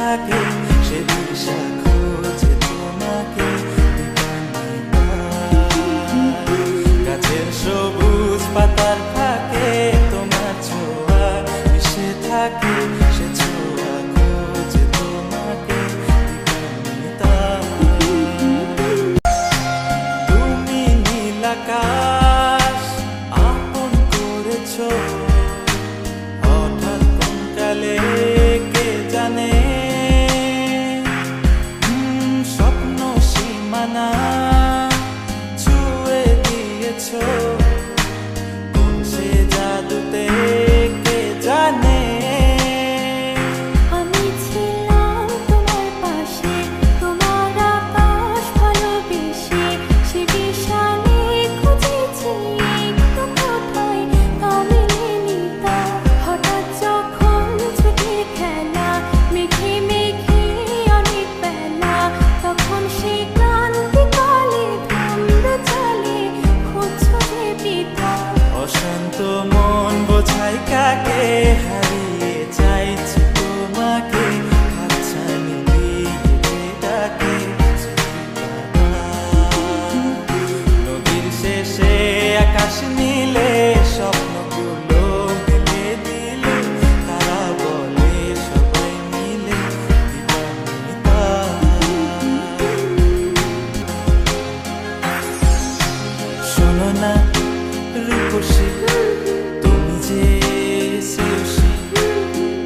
থাকে সে দিশা খোঁজে তোমাকে গাছের সবুজ পাতার থাকে তোমার ছোঁয়া মিশে থাকে সে ছোঁয়া খোঁজে তোমাকে তুমি নীল আকাশ আপন করেছো হঠাৎ কোন কালে কে জানে স্বপ্ন সীমানা ছুঁয়ে দিয়েছো কোন সে জাদুতে কে জানে আমি ছিলাম তোমার পাশে তোমার আকাশ ভালোবেসে সে বিশালে খুঁজেছি একটু কোথায় তা মেলেনি তা হঠাৎ যখন ছুটে খেলা মেঘে মেঘে অনেক বেলা তখন সে ক্লান্তিকালে ধুম্র চলে খুঁজছো যে পিতা অশান্ত মন বোঝাই কাকে হারিয়ে চাইছি তোমাকে হাতছানি দিয়ে ডাকে নদীর শেষে আকাশ নীলে স্বপ্নগুলো মিলে দিলে তারা বলে সবাই মিলে দিবানিতা শোনো না রূপসী তুমি যে শ্রেয়সী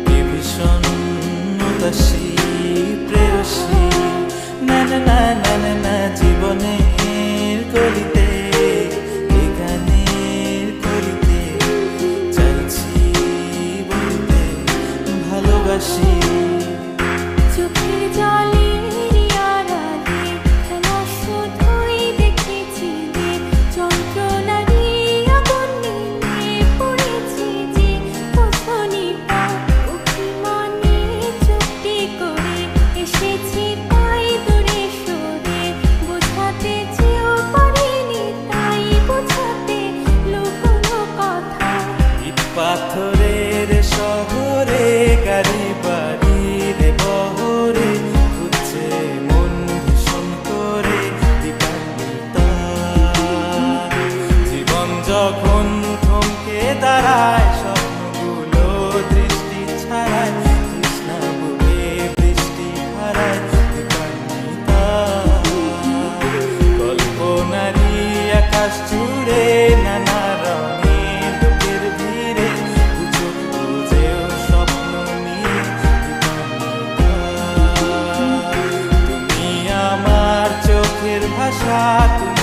কে ভীষণ উদাসী প্রেয়সী না না না না না না জীবনের গলিতে এ গানের কলিতে চাইছি বলতে ভালোবাসি চোখের জলের আড়ালে খেলা শুধুই দেখেছি যে যন্ত্রণারই আগুন নিয়ে পড়েছি যে বোঝনি তা অভিমানে চুক্তি করে এসেছি তাই দূরে সরে বোঝাতে চেয়েও পারিনি তাই বোঝাতে লুকোনো কথা ইট পাথরের শহরে গাড়ি বাড়ির বহরে খুঁজছে মন ভীষণ করে দিবানিতা জীবন যখন থমকে দাঁড়ায় স্বপ্নগুলো দৃষ্টি ছাড়ায় তৃষ্ণা বুকে বৃষ্টি হারায় দিবানিতা কল্পনারই আকাশ জুড়ে নানা রঙে লোকের ভিড়ে চোখ বুঝেও স্বপ্ন নিয়ে দিবানিতা তুমি আমার চোখের ভাষা তুমি